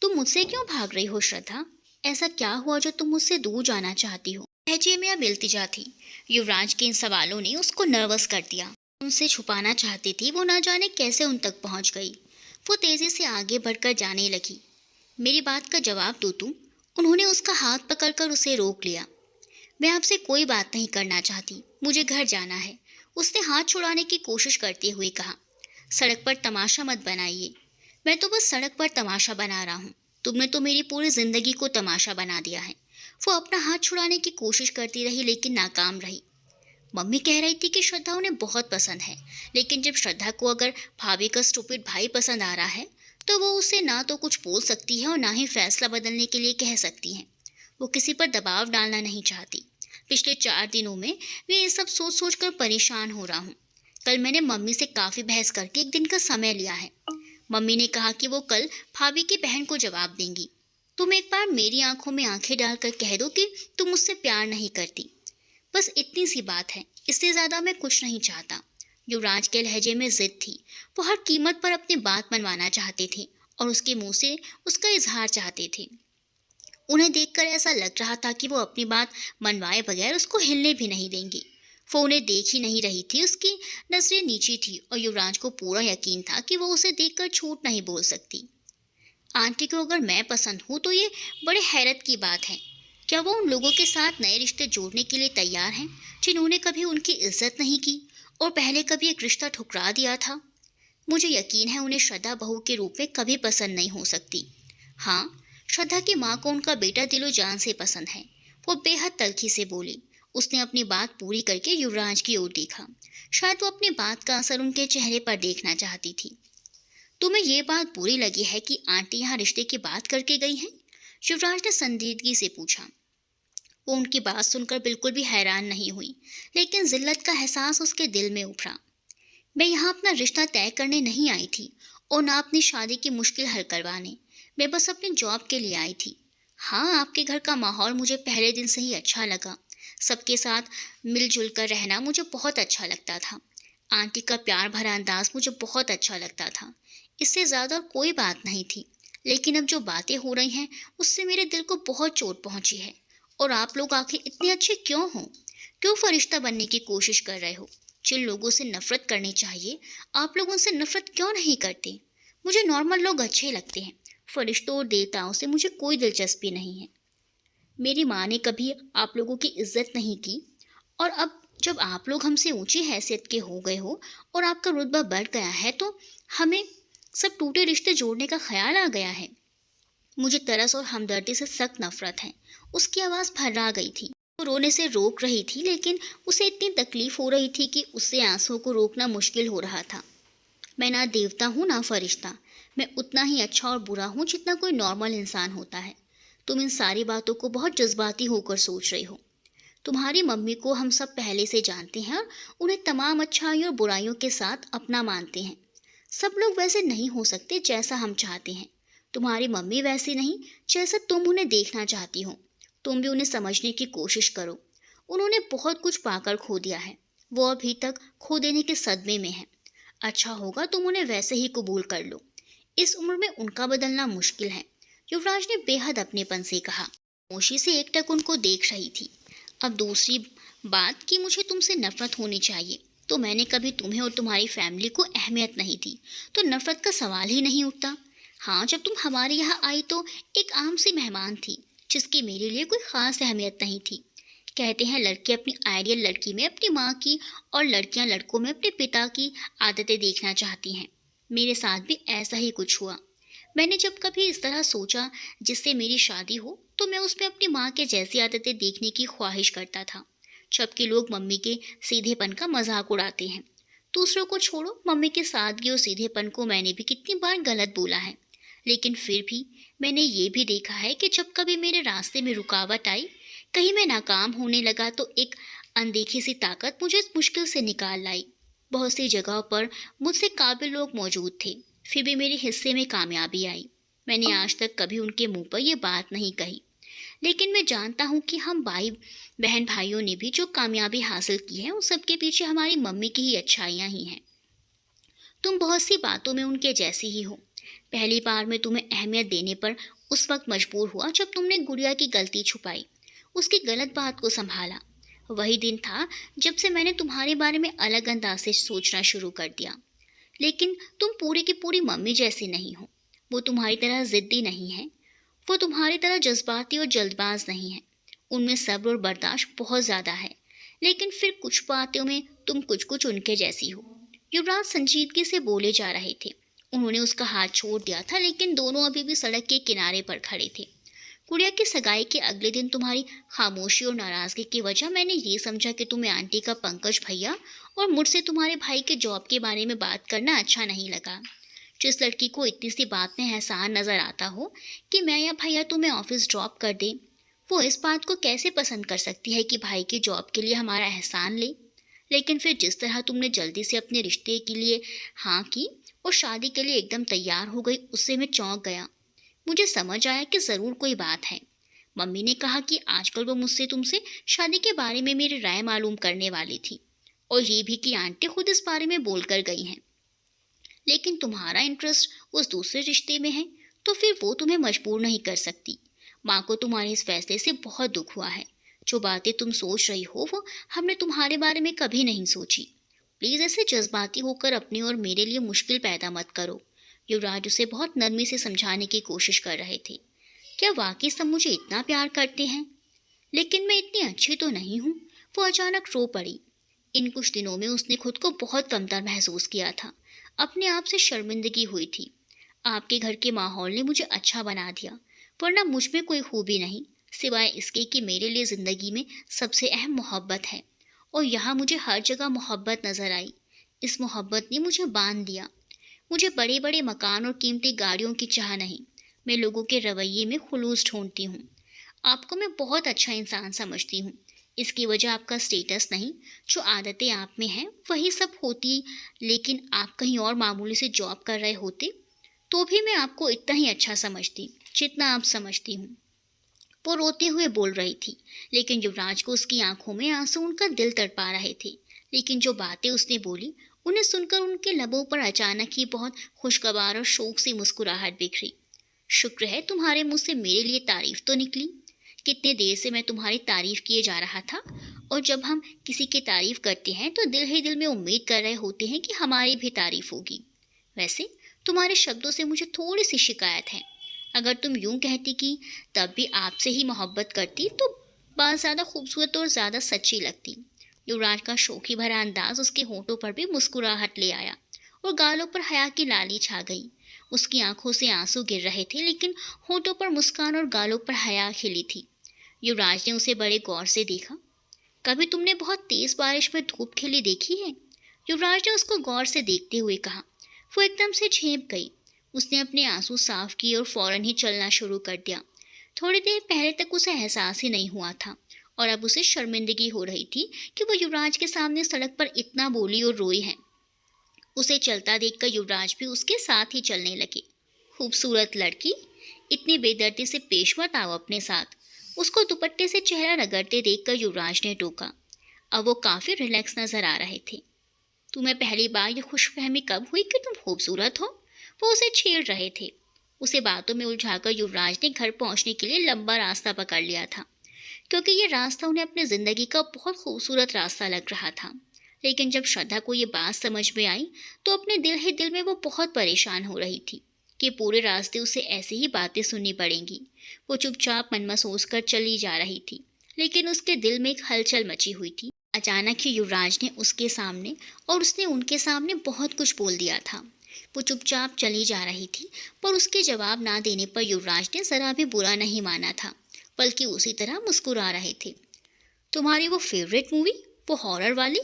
तुम मुझसे क्यों भाग रही हो श्रद्धा? ऐसा क्या हुआ जो तुम मुझसे दूर जाना चाहती हो? लहजे में अब इल्तिजा थी। युवराज के इन सवालों ने उसको नर्वस कर दिया। उनसे छुपाना चाहती थी, वो ना जाने कैसे उन तक पहुंच गई। वो तेजी से आगे बढ़कर जाने लगी। मेरी बात का जवाब दो तुम। उन्होंने उसका हाथ पकड़कर उसे रोक लिया। मैं आपसे कोई बात नहीं करना चाहती, मुझे घर जाना है, उसने हाथ छुड़ाने की कोशिश करते हुए कहा। सड़क पर तमाशा मत बनाइए। मैं तो बस सड़क पर तमाशा बना रहा हूँ, तुमने तो मेरी पूरी जिंदगी को तमाशा बना दिया है। वो अपना हाथ छुड़ाने की कोशिश करती रही लेकिन नाकाम रही। मम्मी कह रही थी कि श्रद्धा उन्हें बहुत पसंद है, लेकिन जब श्रद्धा को अगर भाभी का स्टूपिड भाई पसंद आ रहा है तो वो उसे ना तो कुछ बोल सकती है और ना ही फैसला बदलने के लिए कह सकती है। वो किसी पर दबाव डालना नहीं चाहती। पिछले 4 दिनों में मैं ये सब सोच सोच कर परेशान हो रहा हूँ। कल मैंने मम्मी से काफ़ी बहस करके एक दिन का समय लिया है। मम्मी ने कहा कि वो कल भाभी की बहन को जवाब देंगी। तुम एक बार मेरी आंखों में आंखें डालकर कह दो कि तुम मुझसे प्यार नहीं करती। बस इतनी सी बात है, इससे ज़्यादा मैं कुछ नहीं चाहता। युवराज के लहजे में जिद थी। वो हर कीमत पर अपनी बात मनवाना चाहते थे और उसके मुंह से उसका इजहार चाहते थे। उन्हें देखकर ऐसा लग रहा था कि वो अपनी बात मनवाए बगैर उसको हिलने भी नहीं देंगी। वो उन्हें देख ही नहीं रही थी, उसकी नजरें नीची थी और युवराज को पूरा यकीन था कि वो उसे देखकर झूठ नहीं बोल सकती। आंटी को अगर मैं पसंद हूँ तो ये बड़े हैरत की बात है। क्या वो उन लोगों के साथ नए रिश्ते जोड़ने के लिए तैयार हैं जिन्होंने कभी उनकी इज्जत नहीं की और पहले कभी एक रिश्ता ठुकरा दिया था? मुझे यकीन है उन्हें श्रद्धा बहू के रूप में कभी पसंद नहीं हो सकती। हाँ, श्रद्धा की माँ को उनका बेटा दिलो जान से पसंद है, वो बेहद तल्खी से बोली। उसने अपनी बात पूरी करके युवराज की ओर देखा। शायद वो अपनी बात का असर उनके चेहरे पर देखना चाहती थी। तुम्हें ये बात बुरी लगी है कि आंटी यहाँ रिश्ते की बात करके गई हैं? युवराज ने संजीदगी से पूछा। वो उनकी बात सुनकर बिल्कुल भी हैरान नहीं हुई, लेकिन जिल्लत का एहसास उसके दिल में उभरा। मैं यहाँ अपना रिश्ता तय करने नहीं आई थी और ना अपनी शादी की मुश्किल हल करवाने। मैं बस अपनी जॉब के लिए आई थी। हाँ, आपके घर का माहौल मुझे पहले दिन से ही अच्छा लगा। सबके साथ मिलजुल कर रहना मुझे बहुत अच्छा लगता था। आंटी का प्यार भरा अंदाज मुझे बहुत अच्छा लगता था। इससे ज़्यादा कोई बात नहीं थी। लेकिन अब जो बातें हो रही हैं उससे मेरे दिल को बहुत चोट पहुंची है। और आप लोग आखिर इतने अच्छे क्यों हो? क्यों फरिश्ता बनने की कोशिश कर रहे हो? जिन लोगों से नफरत करनी चाहिए आप लोग उनसे नफरत क्यों नहीं करते? मुझे नॉर्मल लोग अच्छे लगते हैं। फरिश्तों और देवताओं से मुझे कोई दिलचस्पी नहीं है। मेरी माँ ने कभी आप लोगों की इज्जत नहीं की और अब जब आप लोग हमसे ऊंची हैसियत के हो गए हो और आपका रुतबा बढ़ गया है तो हमें सब टूटे रिश्ते जोड़ने का ख्याल आ गया है। मुझे तरस और हमदर्दी से सख्त नफरत है। उसकी आवाज़ भर्रा गई थी। वो रोने से रोक रही थी लेकिन उसे इतनी तकलीफ हो रही थी कि उससे आंसुओं को रोकना मुश्किल हो रहा था। मैं ना देवता हूँ ना फरिश्ता। मैं उतना ही अच्छा और बुरा हूँ जितना कोई नॉर्मल इंसान होता है। तुम इन सारी बातों को बहुत जज्बाती होकर सोच रही हो। तुम्हारी मम्मी को हम सब पहले से जानते हैं और उन्हें तमाम अच्छाइयों और बुराइयों के साथ अपना मानते हैं। सब लोग वैसे नहीं हो सकते जैसा हम चाहते हैं। तुम्हारी मम्मी वैसी नहीं जैसा तुम उन्हें देखना चाहती हो। तुम भी उन्हें समझने की कोशिश करो। उन्होंने बहुत कुछ पाकर खो दिया है। वो अभी तक खो देने के सदमे में है। अच्छा होगा तुम उन्हें वैसे ही कबूल कर लो। इस उम्र में उनका बदलना मुश्किल है, युवराज ने बेहद अपनेपन से कहा। खामोशी से एकटक उनको देख रही थी। अब दूसरी बात कि मुझे तुमसे नफरत होनी चाहिए, तो मैंने कभी तुम्हें और तुम्हारी फैमिली को अहमियत नहीं दी, तो नफरत का सवाल ही नहीं उठता। हाँ, जब तुम हमारे यहाँ आई तो एक आम सी मेहमान थी जिसकी मेरे लिए कोई ख़ास अहमियत नहीं थी। कहते हैं लड़के अपनी आइडियल लड़की में अपनी माँ की और लड़कियाँ लड़कों में अपने पिता की आदतें देखना चाहती हैं। मेरे साथ भी ऐसा ही कुछ हुआ। मैंने जब कभी इस तरह सोचा जिससे मेरी शादी हो तो मैं उसमें अपनी माँ के जैसी आदतें देखने की ख्वाहिश करता था, जबकि लोग मम्मी के सीधेपन का मजाक उड़ाते हैं। दूसरों को छोड़ो, मम्मी के सादगी और सीधेपन को मैंने भी कितनी बार गलत बोला है, लेकिन फिर भी मैंने ये भी देखा है कि जब कभी मेरे रास्ते में रुकावट आई, कहीं मैं नाकाम होने लगा तो एक अनदेखी सी ताकत मुझे इस मुश्किल से निकाल लाई। बहुत सी जगहों पर मुझसे काबिल लोग मौजूद थे, फिर भी मेरे हिस्से में कामयाबी आई। मैंने आज तक कभी उनके मुंह पर यह बात नहीं कही, लेकिन मैं जानता हूँ कि हम बहन भाइयों ने भी जो कामयाबी हासिल की है उन सबके पीछे हमारी मम्मी की ही अच्छाइयाँ ही हैं। तुम बहुत सी बातों में उनके जैसी ही हो। पहली बार मैं तुम्हें अहमियत देने पर उस वक्त मजबूर हुआ जब तुमने गुड़िया की गलती छुपाई, उसकी गलत बात को संभाला। वही दिन था जब से मैंने तुम्हारे बारे में अलग अंदाज से सोचना शुरू कर दिया। लेकिन तुम पूरी की पूरी मम्मी जैसी नहीं हो। वो तुम्हारी तरह ज़िद्दी नहीं है, वो तुम्हारी तरह जज्बाती और जल्दबाज नहीं है। उनमें सब्र और बर्दाश्त बहुत ज़्यादा है, लेकिन फिर कुछ बातों में तुम कुछ कुछ उनके जैसी हो। युवराज संजीदगी से बोले जा रहे थे। उन्होंने उसका हाथ छोड़ दिया था, लेकिन दोनों अभी भी सड़क के किनारे पर खड़े थे। गुड़िया की सगाई के अगले दिन तुम्हारी खामोशी और नाराज़गी की वजह मैंने ये समझा कि तुम्हें आंटी का पंकज भैया और मुझसे तुम्हारे भाई के जॉब के बारे में बात करना अच्छा नहीं लगा। जिस लड़की को इतनी सी बात में एहसान नज़र आता हो कि मैं या भैया तुम्हें ऑफिस ड्रॉप कर दें, वो इस बात को कैसे पसंद कर सकती है कि भाई की जॉब के लिए हमारा एहसान ले। लेकिन फिर जिस तरह तुमने जल्दी से अपने रिश्ते के लिए हाँ की और शादी के लिए एकदम तैयार हो गई, उससे मैं चौंक गया। मुझे समझ आया कि ज़रूर कोई बात है। मम्मी ने कहा कि आजकल वो मुझसे तुमसे शादी के बारे में मेरी राय मालूम करने वाली थी, और ये भी कि आंटी खुद इस बारे में बोल कर गई हैं। लेकिन तुम्हारा इंटरेस्ट उस दूसरे रिश्ते में है, तो फिर वो तुम्हें मजबूर नहीं कर सकती। माँ को तुम्हारे इस फैसले से बहुत दुख हुआ है। जो बातें तुम सोच रही हो वो हमने तुम्हारे बारे में कभी नहीं सोची। प्लीज़ ऐसे जज्बाती होकर अपनी और मेरे लिए मुश्किल पैदा मत करो। युवराज उसे बहुत नरमी से समझाने की कोशिश कर रहे थे। क्या वाकई सब मुझे इतना प्यार करते हैं? लेकिन मैं इतनी अच्छी तो नहीं हूँ। वो अचानक रो पड़ी। इन कुछ दिनों में उसने खुद को बहुत कमतर महसूस किया था। अपने आप से शर्मिंदगी हुई थी। आपके घर के माहौल ने मुझे अच्छा बना दिया, वरना मुझ में कोई खूबी नहीं, सिवाय इसके कि मेरे लिए ज़िंदगी में सबसे अहम मोहब्बत है। और यहाँ मुझे हर जगह मोहब्बत नज़र आई। इस मोहब्बत ने मुझे बांध दिया। मुझे बड़े बड़े मकान और कीमती गाड़ियों की चाह नहीं, मैं लोगों के रवैये में खुलूस ढूंढती हूँ। आपको मैं बहुत अच्छा इंसान समझती हूँ। इसकी वजह आपका स्टेटस नहीं, जो आदतें आप में हैं वही सब होती। लेकिन आप कहीं और मामूली से जॉब कर रहे होते तो भी मैं आपको इतना ही अच्छा समझती जितना आप समझती हूँ। वो रोते हुए बोल रही थी, लेकिन युवराज को उसकी आंखों में आंसू उनका दिल तड़पा रहे थे। लेकिन जो बातें उसने बोली उन्हें सुनकर उनके लबों पर अचानक ही बहुत खुशगवार और शौक से मुस्कुराहट बिखरी। शुक्र है तुम्हारे मुँह से मेरे लिए तारीफ तो निकली। कितने देर से मैं तुम्हारी तारीफ किए जा रहा था, और जब हम किसी की तारीफ करते हैं तो दिल ही दिल में उम्मीद कर रहे होते हैं कि हमारी भी तारीफ होगी। वैसे तुम्हारे शब्दों से मुझे थोड़ी सी शिकायत है। अगर तुम यूं कहती कि तब भी आपसे ही मोहब्बत करती तो बात ज़्यादा खूबसूरत और ज़्यादा सच्ची लगती। युवराज का शौकी भरा अंदाज उसके होठों पर भी मुस्कुराहट ले आया और गालों पर हया की लाली छा गई। उसकी आंखों से आंसू गिर रहे थे, लेकिन होठों पर मुस्कान और गालों पर हया खिली थी। युवराज ने उसे बड़े गौर से देखा। कभी तुमने बहुत तेज बारिश में धूप खिली देखी है? युवराज ने उसको गौर से देखते हुए कहा। वो एकदम से झेप गई। उसने अपने आंसू साफ किए और फौरन ही चलना शुरू कर दिया। थोड़ी देर पहले तक उसे एहसास ही नहीं हुआ था, और अब उसे शर्मिंदगी हो रही थी कि वो युवराज के सामने सड़क पर इतना बोली और रोई है। उसे चलता देखकर युवराज भी उसके साथ ही चलने लगे। खूबसूरत लड़की, इतनी बेदर्दी से पेश मत आओ अपने साथ। उसको दुपट्टे से चेहरा रगड़ते देखकर युवराज ने टोका। अब वो काफ़ी रिलैक्स नजर आ रहे थे। तुम्हें पहली बार ये खुशफहमी कब हुई कि तुम खूबसूरत हो? वो उसे छेड़ रहे थे। उसे बातों में उलझाकर युवराज ने घर पहुंचने के लिए लंबा रास्ता पकड़ लिया था, क्योंकि ये रास्ता उन्हें अपनी ज़िंदगी का बहुत खूबसूरत रास्ता लग रहा था। लेकिन जब श्रद्धा को ये बात समझ में आई तो अपने दिल ही दिल में वो बहुत परेशान हो रही थी कि पूरे रास्ते उसे ऐसी ही बातें सुननी पड़ेंगी। वो चुपचाप मन में सोच कर चली जा रही थी, लेकिन उसके दिल में एक हलचल मची हुई थी। अचानक ही युवराज ने उसके सामने और उसने उनके सामने बहुत कुछ बोल दिया था। वो चुपचाप चली जा रही थी, पर उसके जवाब ना देने पर युवराज ने ज़रा भी बुरा नहीं माना था, बल्कि उसी तरह मुस्कुरा रहे थे। तुम्हारी वो फेवरेट मूवी, वो हॉरर वाली,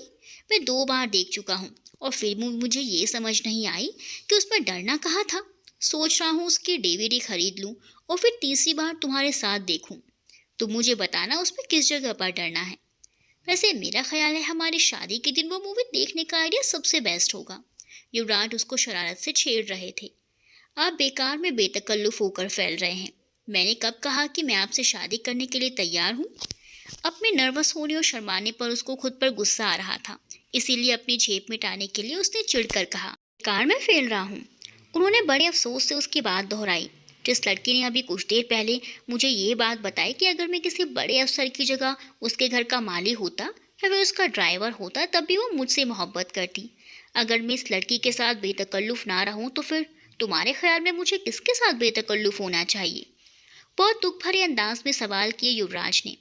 मैं 2 बार देख चुका हूँ, और फिर मुझे ये समझ नहीं आई कि उसमें डरना कहाँ था। सोच रहा हूँ उसकी डीवीडी खरीद लूँ और फिर तीसरी बार तुम्हारे साथ देखूँ। तुम मुझे बताना उसमें किस जगह पर डरना है। वैसे मेरा ख्याल है हमारी शादी के दिन वो मूवी देखने का आइडिया सबसे बेस्ट होगा। युवराज उसको शरारत से छेड़ रहे थे। आप बेकार में बेतकल्लुफ़ होकर फैल रहे हैं। मैंने कब कहा कि मैं आपसे शादी करने के लिए तैयार हूँ? अपने नर्वस होने और शर्माने पर उसको खुद पर गुस्सा आ रहा था, इसीलिए अपनी झेप मिटाने के लिए उसने चिढ़कर कहा, बेकार में फैल रहा हूँ। उन्होंने बड़े अफसोस से उसकी बात दोहराई। जिस लड़की ने अभी कुछ देर पहले मुझे ये बात बताई कि अगर मैं किसी बड़े अफसर की जगह उसके घर का माली होता या फिर उसका ड्राइवर होता तब भी वो मुझसे मोहब्बत करती। अगर मैं इस लड़की के साथ बेतकल्लुफ़ ना रहूं तो फिर तुम्हारे ख्याल में मुझे किसके साथ बेतकल्लुफ़ होना चाहिए? बहुत दुख भरे अंदाज में सवाल किए युवराज ने।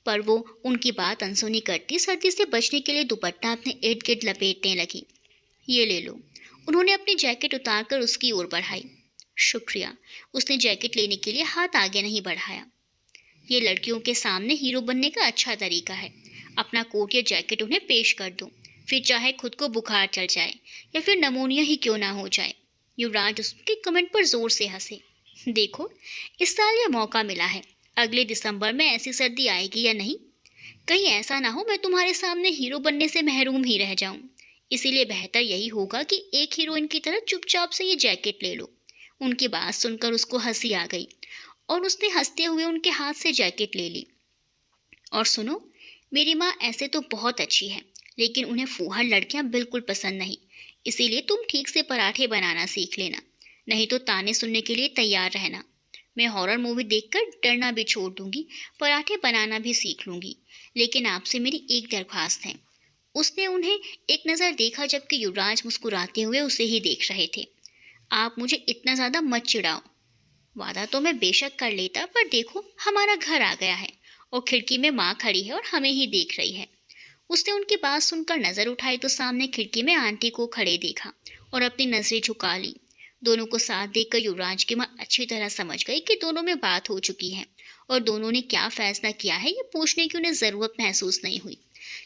पर वो उनकी बात अनसुनी करती सर्दी से बचने के लिए दुपट्टा अपने इर्द गिर्द लपेटने लगी। ये ले लो। उन्होंने अपनी जैकेट उतारकर उसकी ओर बढ़ाई। शुक्रिया। उसने जैकेट लेने के लिए हाथ आगे नहीं बढ़ाया। ये लड़कियों के सामने हीरो बनने का अच्छा तरीका है। अपना कोट या जैकेट उन्हें पेश कर दो, फिर चाहे खुद को बुखार चढ़ जाए या फिर नमोनिया ही क्यों ना हो जाए। युवराज उसके कमेंट पर जोर से हंसे। देखो, इस साल यह मौका मिला है। अगले दिसंबर में ऐसी सर्दी आएगी या नहीं? कहीं ऐसा ना हो मैं तुम्हारे सामने हीरो बनने से महरूम ही रह जाऊं। इसीलिए बेहतर यही होगा कि एक हीरोइन की तरह चुपचाप से ये जैकेट ले लो। उनकी बात सुनकर उसको हंसी आ गई और उसने हंसते हुए उनके हाथ से जैकेट ले ली। और सुनो, मेरी माँ ऐसे तो बहुत अच्छी है, लेकिन उन्हें फूहड़ लड़कियां बिल्कुल पसंद नहीं। इसीलिए तुम ठीक से पराठे बनाना सीख लेना, नहीं तो ताने सुनने के लिए तैयार रहना। मैं हॉरर मूवी देखकर डरना भी छोड़ दूंगी, पराठे बनाना भी सीख लूंगी। लेकिन आपसे मेरी एक दरख्वास्त है। उसने उन्हें एक नज़र देखा जबकि युवराज मुस्कुराते हुए उसे ही देख रहे थे। आप मुझे इतना ज़्यादा मत चिढ़ाओ। वादा तो मैं बेशक कर लेता, पर देखो हमारा घर आ गया है और खिड़की में माँ खड़ी है और हमें ही देख रही है। उसने उनकी बात सुनकर नज़र उठाई तो सामने खिड़की में आंटी को खड़े देखा और अपनी नजरें झुका ली। दोनों को साथ देखकर युवराज की माँ अच्छी तरह समझ गई कि दोनों में बात हो चुकी है और दोनों ने क्या फैसला किया है ये पूछने की उन्हें ज़रूरत महसूस नहीं हुई,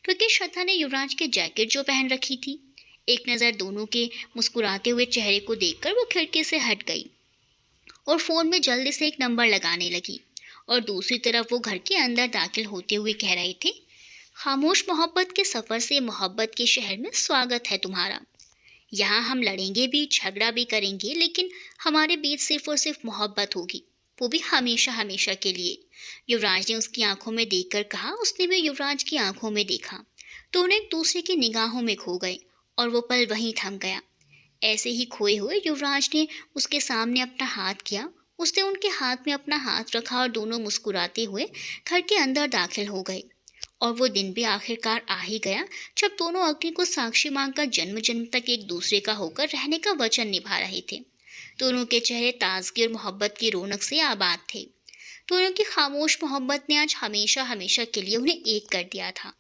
क्योंकि श्रद्धा ने युवराज की जैकेट जो पहन रखी थी। एक नज़र दोनों के मुस्कुराते हुए चेहरे को देखकर वो खिड़की से हट गई और फ़ोन में जल्दी से एक नंबर लगाने लगी। और दूसरी तरफ वो घर के अंदर दाखिल होते हुए कह रहे थे, खामोश मोहब्बत के सफ़र से मोहब्बत के शहर में स्वागत है तुम्हारा। यहाँ हम लड़ेंगे भी, झगड़ा भी करेंगे, लेकिन हमारे बीच सिर्फ और सिर्फ मोहब्बत होगी, वो भी हमेशा हमेशा के लिए। युवराज ने उसकी आंखों में देखकर कहा। उसने भी युवराज की आंखों में देखा तो उन्हें एक दूसरे की निगाहों में खो गए और वो पल वहीं थम गया। ऐसे ही खोए हुए युवराज ने उसके सामने अपना हाथ किया। उसने उनके हाथ में अपना हाथ रखा और दोनों मुस्कुराते हुए घर के अंदर दाखिल हो गए। और वो दिन भी आखिरकार आ ही गया जब दोनों अग्नि को साक्षी मांगकर जन्म जन्म तक एक दूसरे का होकर रहने का वचन निभा रहे थे। दोनों के चेहरे ताजगी और मोहब्बत की रौनक से आबाद थे। दोनों की खामोश मोहब्बत ने आज हमेशा हमेशा के लिए उन्हें एक कर दिया था।